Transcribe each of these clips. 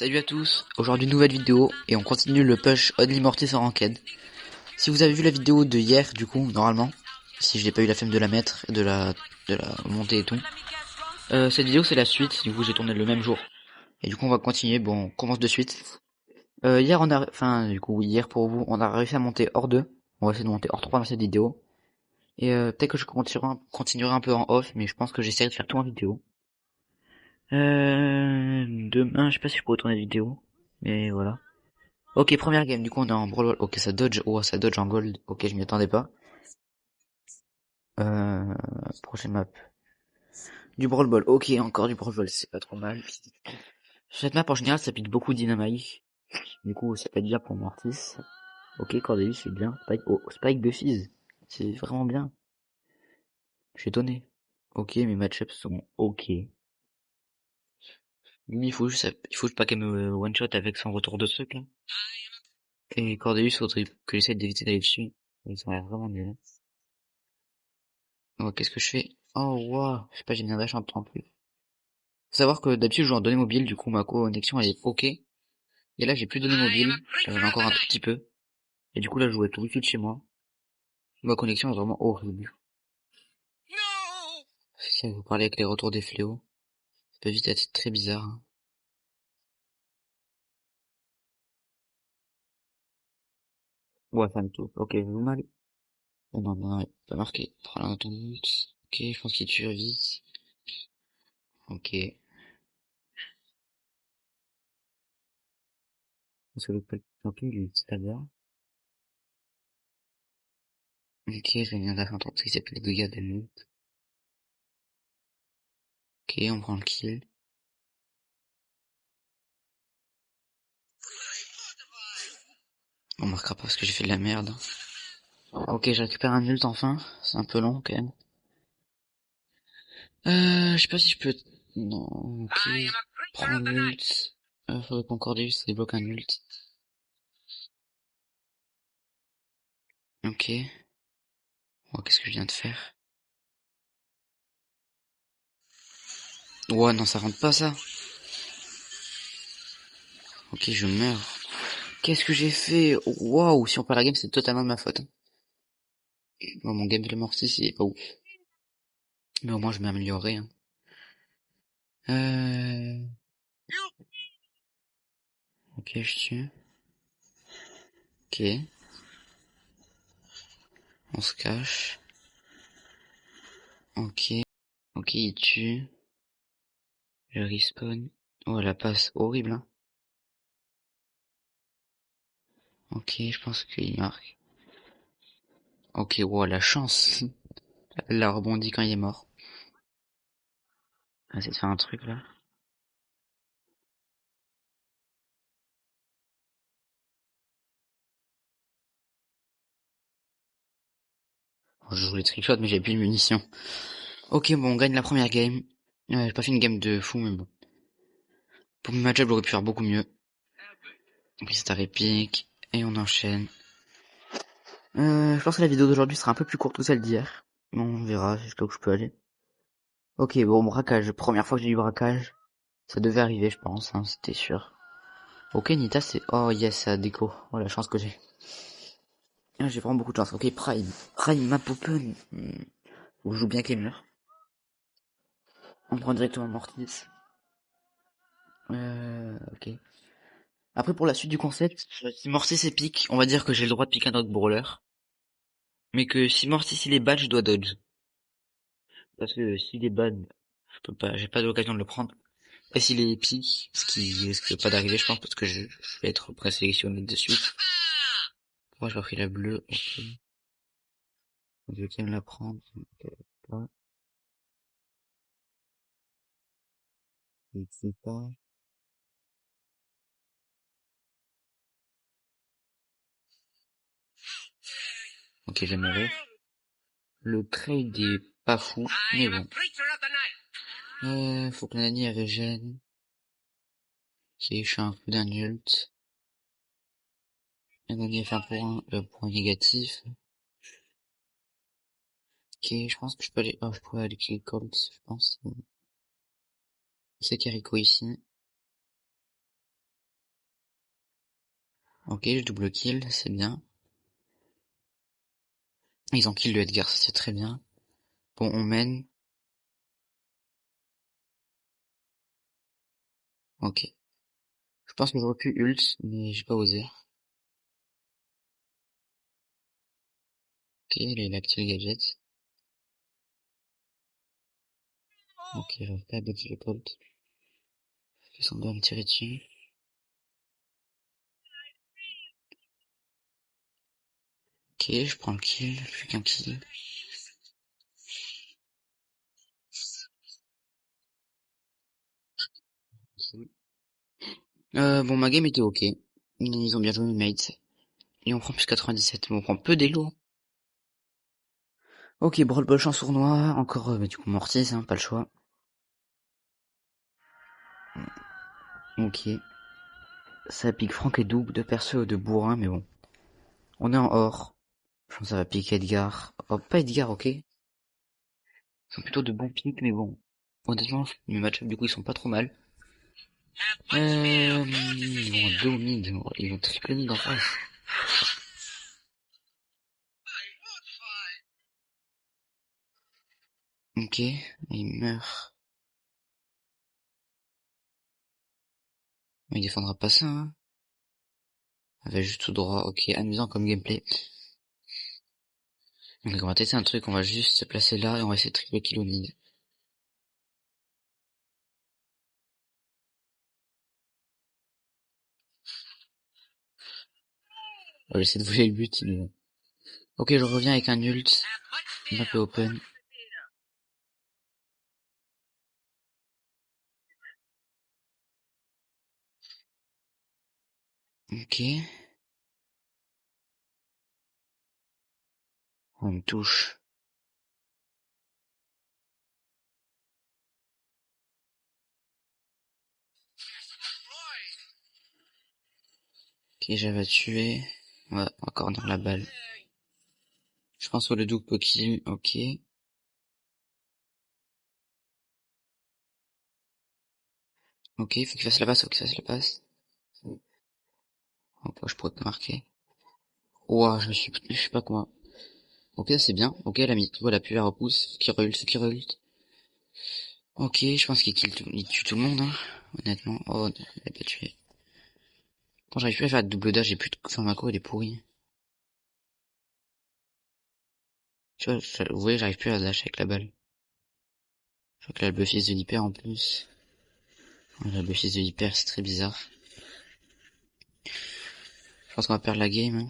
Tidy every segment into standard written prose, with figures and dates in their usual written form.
Salut à tous, aujourd'hui nouvelle vidéo et on continue le push Only Mortis en ranked. Si vous avez vu la vidéo de hier du coup, normalement, si je n'ai pas eu la flemme de la mettre, de la monter et tout, cette vidéo c'est la suite, du coup j'ai tourné le même jour. Et du coup on va continuer, bon on commence de suite. Hier on a, enfin du coup oui, hier pour vous, on a réussi à monter hors 2. On va essayer de monter hors 3 dans cette vidéo. Et peut-être que je continuerai un peu en off, mais je pense que j'essaierai de faire tout en vidéo. Demain je sais pas si je pourrais tourner la vidéo, mais voilà. Ok, première game, du coup on est en brawl. Ok, ça dodge. Oh, ça dodge en gold. Ok, je m'y attendais pas. Euh, prochaine map. Du brawl ball. Ok, encore du brawl ball, c'est pas trop mal. Cette map en général ça pique beaucoup dynamite. Du coup ça peut être bien pour Mortis. Ok, Cordelius c'est bien. Spike, oh, Spike de Fizz. C'est vraiment bien. Je suis étonné. Ok, mes matchups sont ok. Lui, il faut juste pas qu'elle me one shot avec son retour de truc là. Et Cordelius faudrait que j'essaie d'éviter d'aller dessus. Ils ont l'air vraiment bien. Oh, qu'est-ce que je fais? Oh, wow. Je sais pas, j'ai mis un dash en temps plus. Faut savoir que d'habitude, je joue en données mobile, du coup, ma connexion, elle est ok. Et là, j'ai plus de données mobiles. J'en ai encore un tout petit peu. Et du coup, là, je joue avec le wifi de chez moi. Ma connexion est vraiment horrible. Si vous parlez avec les retours des fléaux, ça peut vite être très bizarre, hein. Ouais, ça me tout. Ok, je joue mal. Oh, non, non, non, pas marqué. Prends la ton but. Ok, je pense qu'il tue vite. Ok. Parce que le champion, il est tout à l'heure. Ok, j'ai mis un dash en temps parce qu'il s'appelle les dégâts d'ennemis. Ok, on prend le kill. On marquera pas parce que j'ai fait de la merde. Ok, je récupère un ult enfin. C'est un peu long quand même. Je sais pas si je peux... Non, ok. Prends l'ult. Faudrait qu'on Cordeus débloque un ult. Ok. Oh, qu'est-ce que je viens de faire? Ouais, non, ça rentre pas ça. Ok, je meurs. Qu'est-ce que j'ai fait? Waouh, si on perd la game, c'est totalement de ma faute, hein. Bon, mon gameplay mortis, il est pas ouf. Mais au moins, je m'ai amélioré, hein. Euh... Ok, je tue. Ok. On se cache. Ok. Ok, il tue. Je respawn. Oh, la passe horrible, hein. Ok, je pense qu'il marque. Ok, wow, la chance. Elle a rebondi quand il est mort. On va essayer de faire un truc, là. Oh, je voulais trickshot, mais j'avais plus de munitions. Ok, bon, on gagne la première game. J'ai pas fait une game de fou, mais bon. Pour mes match-up, j'aurais pu faire beaucoup mieux. Ok, c'est à épique. Et on enchaîne. Je pense que la vidéo d'aujourd'hui sera un peu plus courte que celle d'hier. Bon, on verra jusqu'à où je peux aller. Ok, bon, braquage. Première fois que j'ai du braquage. Ça devait arriver, je pense, hein, c'était sûr. Ok, Nita, c'est... Oh, yes, ça déco. Oh, la chance que j'ai. Ah, j'ai vraiment beaucoup de chance. Ok, Prime. Prime, map open. On joue bien avec les murs. On prend directement Mortis. Ok. Après, pour la suite du concept, si Mortis est pique, on va dire que j'ai le droit de piquer un autre brawler. Mais que si Mortis il est bad, je dois dodge. Parce que s'il est bad, je peux pas, j'ai pas l'occasion de le prendre. Et s'il est pique, ce qui risque pas d'arriver, je pense, parce que je vais être présélectionné de suite. Moi, j'ai pas pris la bleue, ok. Je vais quand même la prendre. Pas. Je sais pas. Ok, je vais mourir. Le trade est pas fou, mais bon. Faut que Nani elle régène. Si je fais un coup d'un ult. Nani a fait un point négatif. Ok, je pense que je peux aller, oh, je pourrais aller kill Colt, je pense. C'est Kiriko ici. Ok, je double kill, c'est bien. Ils ont kill le Edgar, ça c'est très bien. Bon, on mène. Ok. Je pense que j'aurais pu ult, mais j'ai pas osé. Ok, il a activé le gadget. Ok, j'arrive pas à bloquer le Colt. Ils sont bien me tirer dessus. Ok, je prends le kill, plus qu'un kill. Bon, ma game était ok. Ils ont bien joué mes mates. Et on prend plus 97, mais on prend peu d'élo. Ok, Brawl Ball chance sournois, encore bah, du coup Mortis, hein, pas le choix. Ok. Ça pique Franck et double de perso de bourrin, mais bon. On est en or. Je pense que ça va piquer Edgar. Oh, pas Edgar, ok. Ils sont plutôt de bons pics, mais bon. Honnêtement, mes match du coup ils sont pas trop mal. Ils vont en 2 au mid, ils vont triple mid en face. Ok, il meurt. Il défendra pas ça, hein. Il va juste tout droit, ok, amusant comme gameplay. Donc on va tester un truc, on va juste se placer là et on va essayer de triple kill au mid. On va essayer de voler le but, Ok, je reviens avec un ult. Map est open. Ok. On me touche. Ok, j'avais tué. Ouais, encore dans la balle. Je pense que le double kill, ok. Ok, faut qu'il fasse la passe, faut qu'il fasse la passe. Ok, je pourrais pas marquer. Ouah, je sais pas quoi. Ok, c'est bien. Ok, elle a mis, voilà, puis elle repousse. Faut qu'il reult. Ok, je pense il tue tout le monde, hein. Honnêtement. Oh, il a pas tué. Quand j'arrive plus à faire de double dash, j'ai plus de, enfin, ma co, elle est pourrie. Tu vois, vous voyez, j'arrive plus à dash avec la balle. Je crois que là, le buff de l'hyper en plus. Ouais, le buff de l'hyper, c'est très bizarre. Je pense qu'on va perdre la game, hein.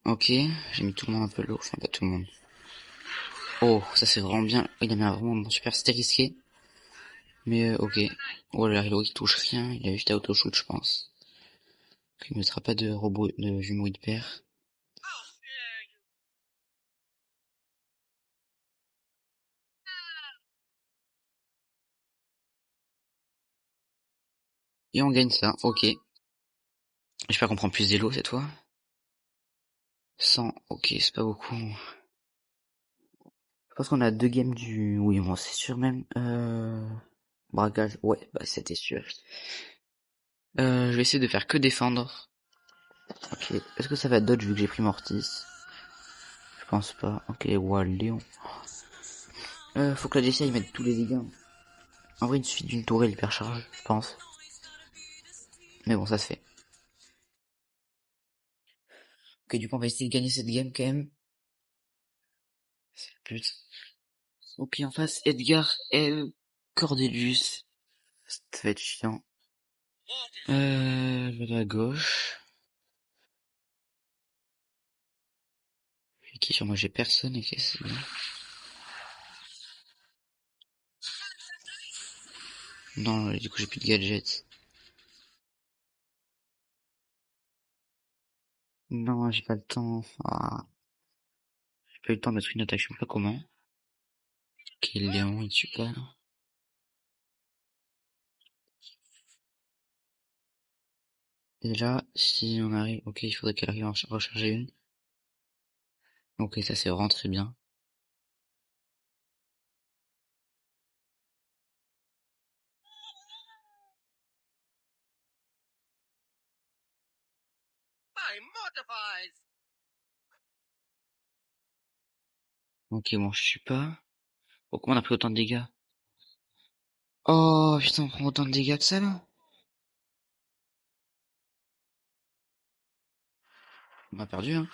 Ok, j'ai mis tout le monde un peu low, enfin pas tout le monde. Oh, ça c'est vraiment bien. Il a mis un vraiment super, c'était risqué. Mais ok. Oh là, il touche rien, il a juste à auto-shoot, je pense. Il ne mettra pas de robot, de jumeau hyper. Et on gagne ça, ok. J'espère qu'on prend plus d'élo cette fois. 100, ok, c'est pas beaucoup. Je pense qu'on a 2 games du... Oui, bon, c'est sûr même. Braquage, ouais, bah c'était sûr. Je vais essayer de faire que défendre. Ok, est-ce que ça va dodge vu que j'ai pris Mortis? Je pense pas. Ok, wow, Léon. Faut que la DCI mette tous les dégâts. En vrai, il suffit d'une tourelle hypercharge, je pense. Mais bon, ça se fait. Ok, du coup, on va essayer de gagner cette game quand même. Putain. Ok, en face, Edgar et Cordelius. Ça va être chiant. Je vais aller à gauche. Qui sur moi, j'ai personne et qu'est-ce que c'est? Non, du coup, j'ai plus de gadgets. Non, j'ai pas le temps. Ah, j'ai pas eu le temps de mettre une attaque, je sais pas comment. Ok, Léon, il tue pas. Et là, si on arrive, ok, il faudrait qu'elle arrive à en recharger une. Ok, ça c'est vraiment très bien. Ok, bon, je suis pas. Pourquoi on a pris autant de dégâts? Oh, putain, on prend autant de dégâts que ça, là? On a perdu, hein.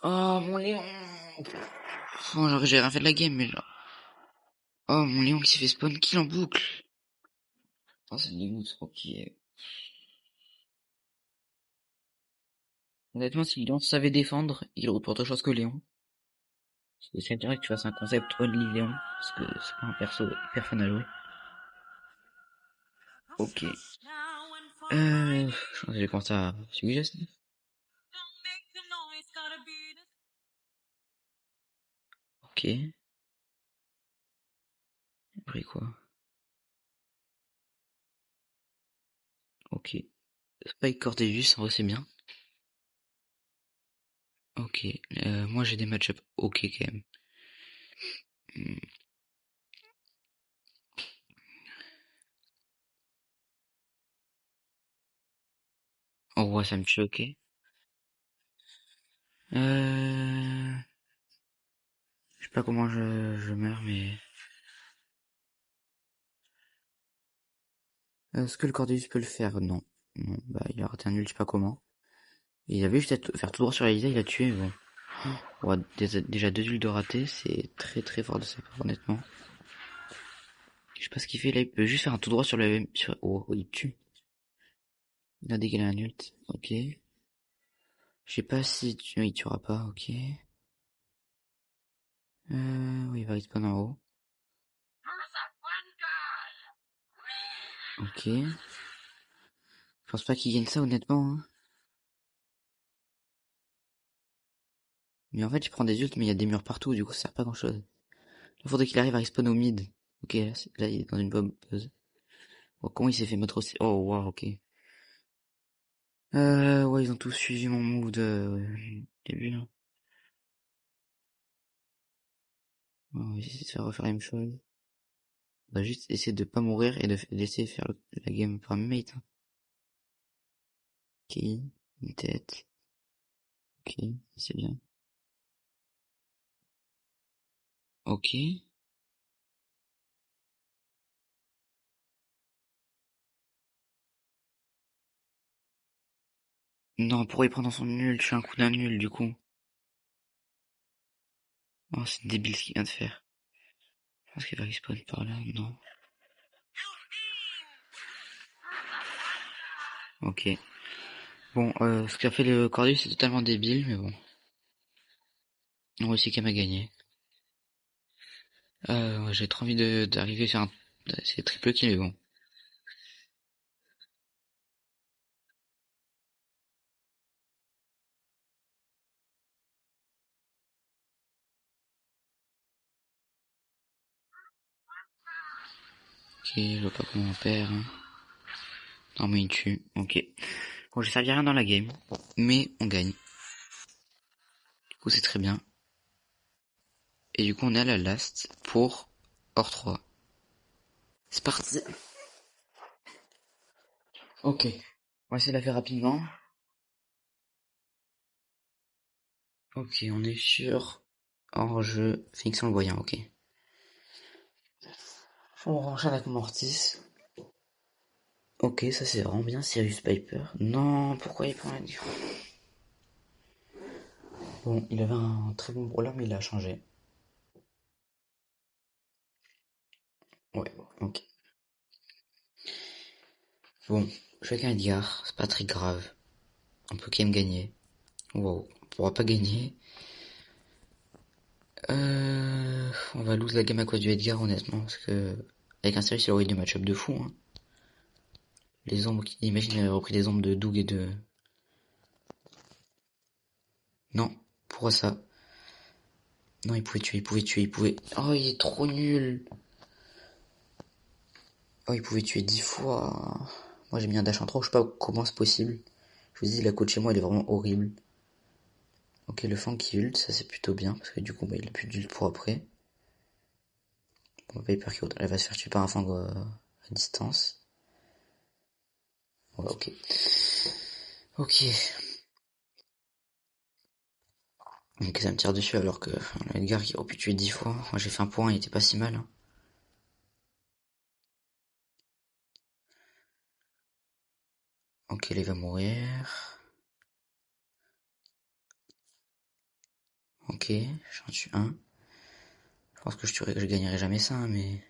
Oh, mon Léon. Oh, genre, j'ai rien fait de la game, mais genre. Oh, mon Léon qui s'est fait spawn kill en boucle. Oh, ça me dégoûte. Ok. Honnêtement, si Léon savait défendre, il aurait pour autre chose que Léon. C'est intérêt que tu fasses un concept only Léon, parce que c'est pas un perso hyper fun à jouer. Ok. Je vais commencer à suggest. Ok. Après quoi? Ok. Spike Cortejus, en vrai c'est bien. Ok. Moi j'ai des match-up ok quand même. Hmm. En roi ça me tue ok. Je sais pas comment je meurs mais... Est-ce que le Cortejus peut le faire? Non. Non, bah il a raté un nul, je sais pas comment. Il avait juste à faire tout droit sur Elisa, il a tué, mais bon. Ouais, déjà deux ults de raté, c'est très très fort de sa part, honnêtement. Je sais pas ce qu'il fait là, il peut juste faire un tout droit sur le... Oh, il tue. Il a dégalé un ult, ok. Je sais pas si il tuera pas, ok. Oui, il va respawn en haut. Ok. Je pense pas qu'il gagne ça, honnêtement. Hein. Mais en fait, il prend des ults, mais il y a des murs partout, du coup, ça sert pas à grand chose. Il faudrait qu'il arrive à respawn au mid. Ok, là, il est dans une bombe. Oh, comment il s'est fait mettre aussi? Oh, wow, ok. Ouais, ils ont tous suivi mon move de début, là. On va essayer de faire refaire la même chose. On va juste essayer de pas mourir et de laisser faire la game par mate. Hein. Ok, une tête. Ok, c'est bien. Ok. Non, pourquoi il prend dans son nul? Je suis un coup d'un nul, du coup. Oh, c'est débile ce qu'il vient de faire. Je pense qu'il va respawn par là, non. Ok. Bon, ce qu'a fait le Cordu, c'est totalement débile, mais bon. On réussit quand même à gagner. Ouais, j'ai trop envie d'arriver sur un... C'est triple kill, mais bon. Ok, je vois pas comment on perd. Hein. Non, mais il tue. Ok. Bon, j'ai servi à rien dans la game. Mais on gagne. Du coup, c'est très bien. Et du coup, on est à la last pour hors 3. C'est parti. Ok. On va essayer de la faire rapidement. Ok, on est sur hors-jeu. Phoenix en le voyant, ok. On enchaîne avec Mortis. Ok, ça c'est vraiment bien, Sirius Piper. Non, pourquoi il prend un... Bon, il avait un très bon brawler, mais il a changé. Ouais, ok. Bon, je suis avec un Edgar, c'est pas très grave. On peut quand même gagner. Wow, on pourra pas gagner. On va lose la game à cause du Edgar, honnêtement, parce que... Avec un Sirius, il aurait eu des match-up de fou, hein. Les ombres, imagine, il avait repris des ombres de Doug et de... Non, pourquoi ça? Non, il pouvait tuer, il pouvait tuer, il pouvait... Oh, il est trop nul. Oh, il pouvait tuer 10 fois. Moi, j'ai mis un dash en 3, je sais pas comment c'est possible. Je vous dis, la coach chez moi, elle est vraiment horrible. Ok, le Fang qui ult, ça c'est plutôt bien, parce que du coup, bah, il a plus d'ult pour après. Bon, Viper qui elle va se faire tuer par un Fang à distance. Ouais, ok. Ok. Donc ça me tire dessus alors que Edgar qui aurait pu tuer 10 fois. Moi j'ai fait un point, il était pas si mal. Hein. Ok, là il va mourir. Ok, j'en tue un. Je pense que je gagnerai jamais ça, mais...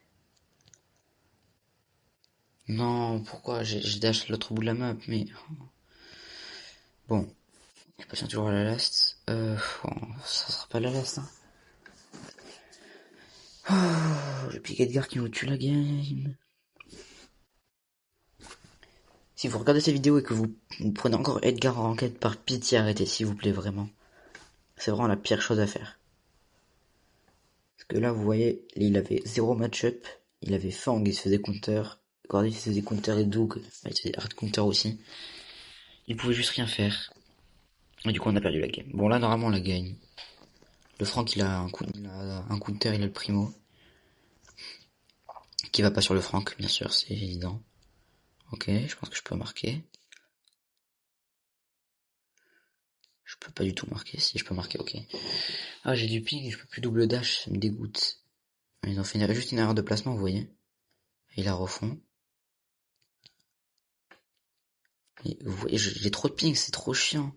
Non, pourquoi j'ai dash l'autre bout de la map, mais... Bon, je patiente toujours à la last. Bon, ça sera pas la last, hein. Oh, le pique Edgar qui nous tue la game. Si vous regardez ces vidéos et que vous prenez encore Edgar en enquête, par pitié arrêtez, s'il vous plaît, vraiment. C'est vraiment la pire chose à faire. Parce que là, vous voyez, il avait 0 match-up, il avait Fang, il se faisait counter, Cordy il se faisait counter et Doug, il se faisait hard counter aussi. Il pouvait juste rien faire. Et du coup, on a perdu la game. Bon, là, normalement, on la gagne. Le Franck, il a un counter, il a le primo. Qui va pas sur le Franck, bien sûr, c'est évident. Ok, je pense que je peux marquer. Je peux pas du tout marquer, si je peux marquer, ok. Ah, j'ai du ping, je peux plus double dash, ça me dégoûte. Ils ont fait juste une erreur de placement, vous voyez. Et la refont. Et vous voyez, j'ai trop de ping, c'est trop chiant.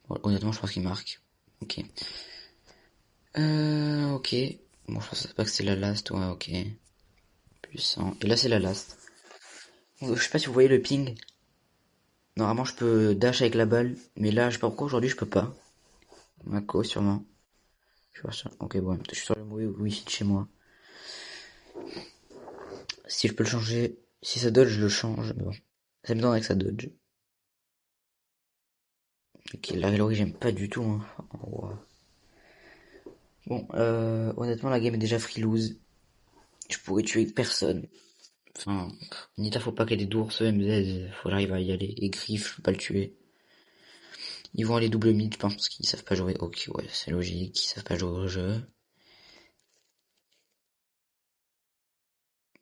Bon, honnêtement, je pense qu'il marque. Ok. Ok. Bon, je pensais pas que c'est la last, ouais, ok. Puissant. Et là, c'est la last. Je sais pas si vous voyez le ping. Normalement, je peux dash avec la balle, mais là, je sais pas pourquoi aujourd'hui, je peux pas. Mako, sûrement. Je suis sur... Ok, bon, je suis sur le mauvais wifi de chez moi. Si je peux le changer, si ça dodge, je le change, mais bon. Ça me donnerait que ça dodge. Ok, la Hillary, j'aime pas du tout, hein. Oh. Bon, honnêtement, la game est déjà free lose. Je pourrais tuer personne. Enfin, Nita, faut pas qu'elle ait d'ours, MZ, faut que j'arrive à y aller. Et Griff, je peux pas le tuer. Ils vont aller double mid, je pense, parce qu'ils savent pas jouer. Ok, ouais, c'est logique, ils savent pas jouer au jeu.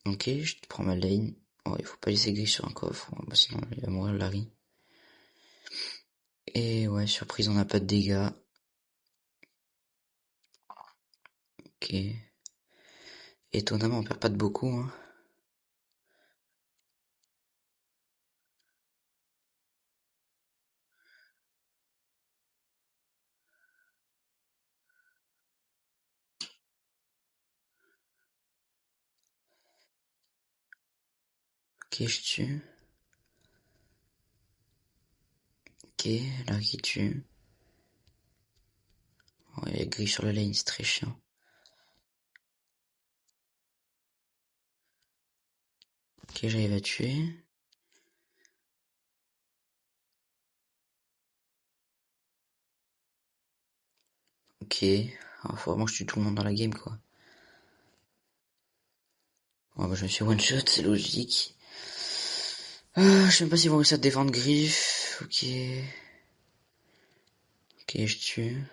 Ok, je te prends ma lane. Oh, il faut pas laisser Griff sur un coffre, bah, sinon il va mourir Larry. Et ouais, surprise, on n'a pas de dégâts. Ok. Étonnamment, on perd pas de beaucoup, hein. Ok, je tue. Ok, Larry qui tue. Oh, il y a Griff sur la lane, c'est très chiant. Ok, j'arrive à tuer. Ok. Alors, faut vraiment que je tue tout le monde dans la game, quoi. Bon, bah, je me suis one shot, c'est logique. Je sais même pas s'ils vont réussir à défendre Griff. Ok. Ok, je tue.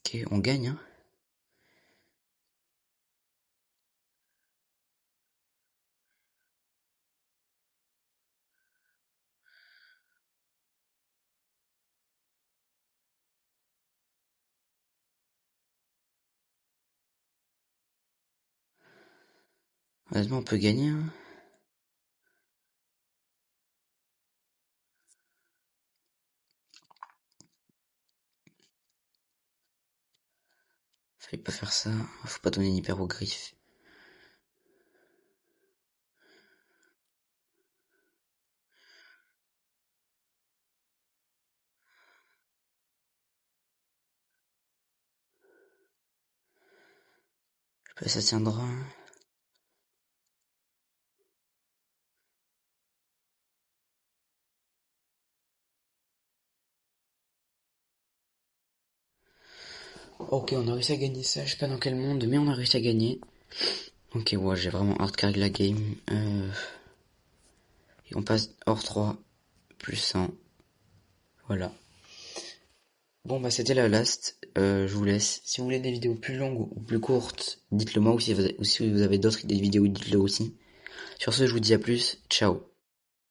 Ok, on gagne, hein. Honnêtement, on peut gagner, hein. Fallait pas faire ça. Faut pas donner une hyper au Griff. Je sais pas si ça tiendra. Ok, on a réussi à gagner ça. Je sais pas dans quel monde, mais on a réussi à gagner. Ok, ouais, j'ai vraiment hard carry la game. Et on passe hors 3, plus 100. Voilà. Bon bah c'était la last, je vous laisse. Si vous voulez des vidéos plus longues ou plus courtes, dites-le moi, ou si vous avez d'autres idées de vidéos, dites-le aussi. Sur ce, je vous dis à plus, ciao.